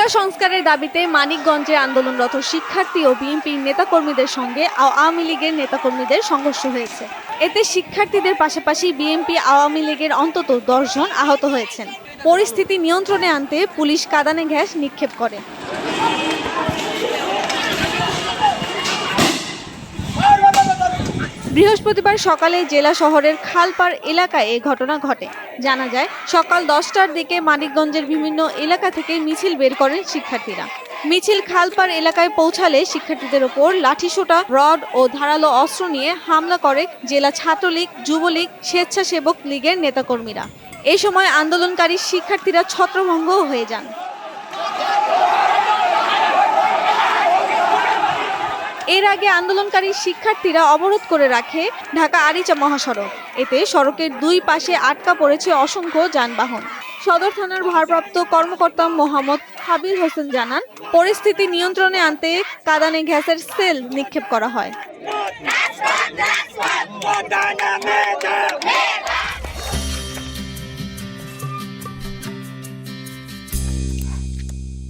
কোটা সংস্কারের দাবিতে মানিকগঞ্জে আন্দোলনরত শিক্ষার্থী ও বিএনপির নেতাকর্মীদের সঙ্গে আওয়ামী লীগের নেতাকর্মীদের সংঘর্ষ হয়েছে। এতে শিক্ষার্থীদের পাশাপাশি বিএনপি আওয়ামী লীগের অন্তত 10 জন আহত হয়েছেন। পরিস্থিতি নিয়ন্ত্রণে আনতে পুলিশ কাঁদানে গ্যাস নিক্ষেপ করে। বৃহস্পতিবার সকালে জেলা শহরের খালপাড় এলাকায় এ ঘটনা ঘটে। জানা যায়, সকাল 10টার দিকে মানিকগঞ্জের বিভিন্ন এলাকা থেকে মিছিল বের করেন শিক্ষার্থীরা। মিছিল খালপাড় এলাকায় পৌঁছালে শিক্ষার্থীদের ওপর লাঠিসোঁটা, রড ও ধারালো অস্ত্র নিয়ে হামলা করে জেলা ছাত্রলীগ, যুবলীগ, স্বেচ্ছাসেবক লীগের নেতাকর্মীরা। এ সময় আন্দোলনকারী শিক্ষার্থীরা ছত্রভঙ্গ হয়ে যান। এর আগে আন্দোলনকারী শিক্ষার্থীরা অবরোধ করে রাখে ঢাকা আরিচা মহাসড়ক। এতে সড়কের দুই পাশে আটকা পড়েছে অসংখ্য যানবাহন। সদর থানার ভারপ্রাপ্ত কর্মকর্তা মোহাম্মদ হাবিল হোসেন জানান, পরিস্থিতি নিয়ন্ত্রণে আনতে কাঁদানে গ্যাসের সেল নিক্ষেপ করা হয়।